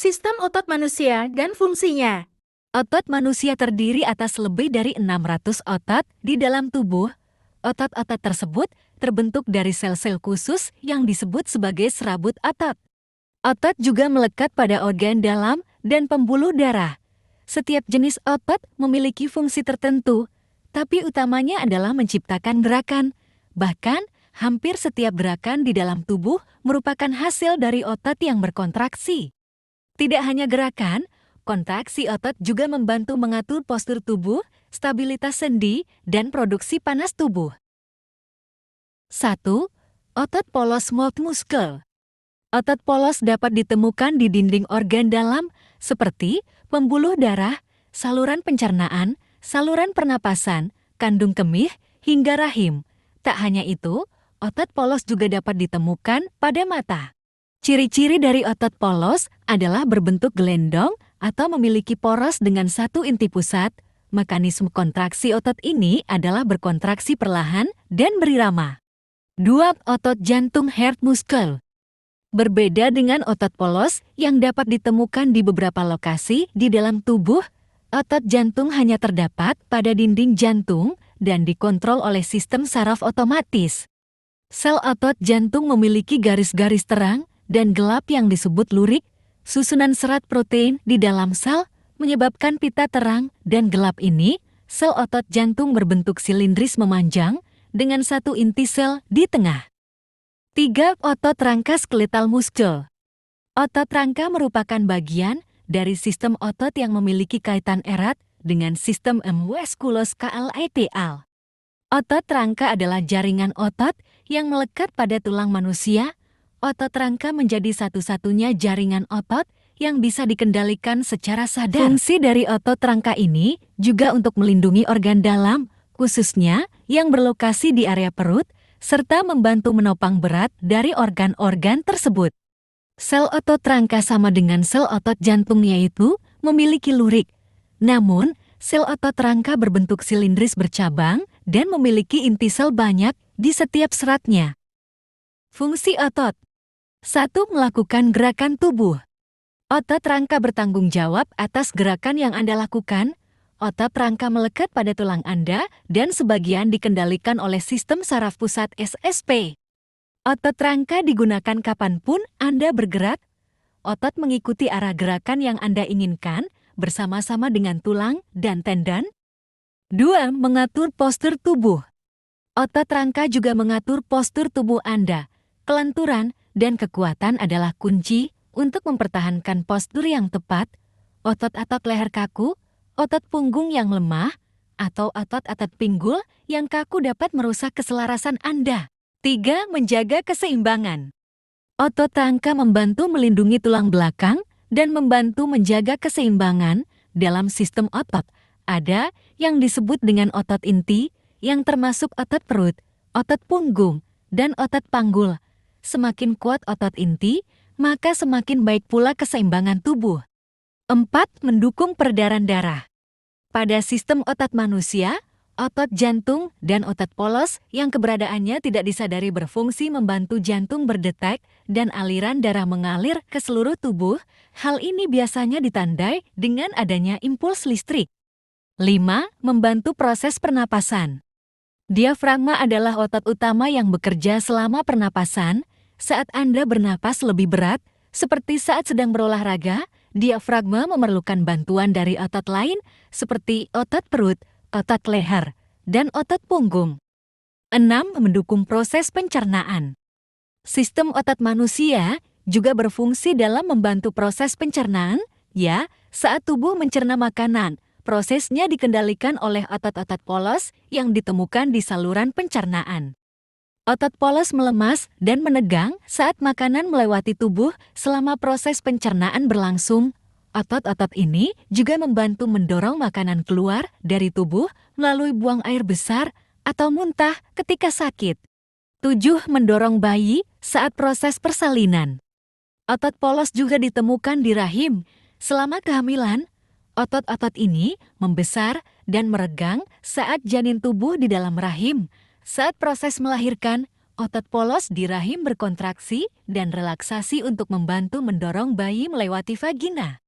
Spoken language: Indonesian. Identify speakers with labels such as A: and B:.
A: Sistem otot manusia dan fungsinya.
B: Otot manusia terdiri atas lebih dari 600 otot di dalam tubuh. Otot-otot tersebut terbentuk dari sel-sel khusus yang disebut sebagai serabut otot. Otot juga melekat pada organ dalam dan pembuluh darah. Setiap jenis otot memiliki fungsi tertentu, tapi utamanya adalah menciptakan gerakan. Bahkan, hampir setiap gerakan di dalam tubuh merupakan hasil dari otot yang berkontraksi. Tidak hanya gerakan, kontraksi otot juga membantu mengatur postur tubuh, stabilitas sendi, dan produksi panas tubuh. 1. Otot polos smooth muscle. Otot polos dapat ditemukan di dinding organ dalam seperti pembuluh darah, saluran pencernaan, saluran pernapasan, kandung kemih, hingga rahim. Tak hanya itu, otot polos juga dapat ditemukan pada mata. Ciri-ciri dari otot polos adalah berbentuk gelendong atau memiliki poros dengan satu inti pusat. Mekanisme kontraksi otot ini adalah berkontraksi perlahan dan berirama. 2. Otot jantung heart muscle. Berbeda dengan otot polos yang dapat ditemukan di beberapa lokasi di dalam tubuh, otot jantung hanya terdapat pada dinding jantung dan dikontrol oleh sistem saraf otomatis. Sel otot jantung memiliki garis-garis terang dan gelap yang disebut lurik. Susunan serat protein di dalam sel menyebabkan pita terang dan gelap ini. Sel otot jantung berbentuk silindris memanjang dengan satu inti sel di tengah. 3. Otot rangka skeletal muscle. Otot rangka merupakan bagian dari sistem otot yang memiliki kaitan erat dengan sistem muskuloskeletal. Otot rangka adalah jaringan otot yang melekat pada tulang manusia. Otot rangka menjadi satu-satunya jaringan otot yang bisa dikendalikan secara sadar. Fungsi dari otot rangka ini juga untuk melindungi organ dalam, khususnya yang berlokasi di area perut, serta membantu menopang berat dari organ-organ tersebut. Sel otot rangka sama dengan sel otot jantung, yaitu memiliki lurik. Namun, sel otot rangka berbentuk silindris bercabang dan memiliki inti sel banyak di setiap seratnya. Fungsi otot. 1. Melakukan gerakan tubuh. Otot rangka bertanggung jawab atas gerakan yang Anda lakukan. Otot rangka melekat pada tulang Anda dan sebagian dikendalikan oleh sistem saraf pusat SSP. Otot rangka digunakan kapanpun Anda bergerak. Otot mengikuti arah gerakan yang Anda inginkan bersama-sama dengan tulang dan tendon. 2. Mengatur postur tubuh. Otot rangka juga mengatur postur tubuh Anda. Kelenturan dan kekuatan adalah kunci untuk mempertahankan postur yang tepat. Otot-otot leher kaku, otot punggung yang lemah, atau otot-otot pinggul yang kaku dapat merusak keselarasan Anda. 3. Menjaga keseimbangan. Otot rangka membantu melindungi tulang belakang dan membantu menjaga keseimbangan dalam sistem otot. Ada yang disebut dengan otot inti, yang termasuk otot perut, otot punggung, dan otot panggul. Semakin kuat otot inti, maka semakin baik pula keseimbangan tubuh. 4. Mendukung peredaran darah. Pada sistem otot manusia, otot jantung dan otot polos yang keberadaannya tidak disadari berfungsi membantu jantung berdetak dan aliran darah mengalir ke seluruh tubuh. Hal ini biasanya ditandai dengan adanya impuls listrik. 5. Membantu proses pernapasan. Diafragma adalah otot utama yang bekerja selama pernapasan. Saat Anda bernapas lebih berat, seperti saat sedang berolahraga, diafragma memerlukan bantuan dari otot lain seperti otot perut, otot leher, dan otot punggung. 6. Mendukung proses pencernaan. Sistem otot manusia juga berfungsi dalam membantu proses pencernaan. Saat tubuh mencerna makanan, prosesnya dikendalikan oleh otot-otot polos yang ditemukan di saluran pencernaan. Otot polos melemas dan menegang saat makanan melewati tubuh selama proses pencernaan berlangsung. Otot-otot ini juga membantu mendorong makanan keluar dari tubuh melalui buang air besar atau muntah ketika sakit. 7. Mendorong bayi saat proses persalinan. Otot polos juga ditemukan di rahim. Selama kehamilan, otot-otot ini membesar dan meregang saat janin tumbuh di dalam rahim. Saat proses melahirkan, Otot polos di rahim berkontraksi dan relaksasi untuk membantu mendorong bayi melewati vagina.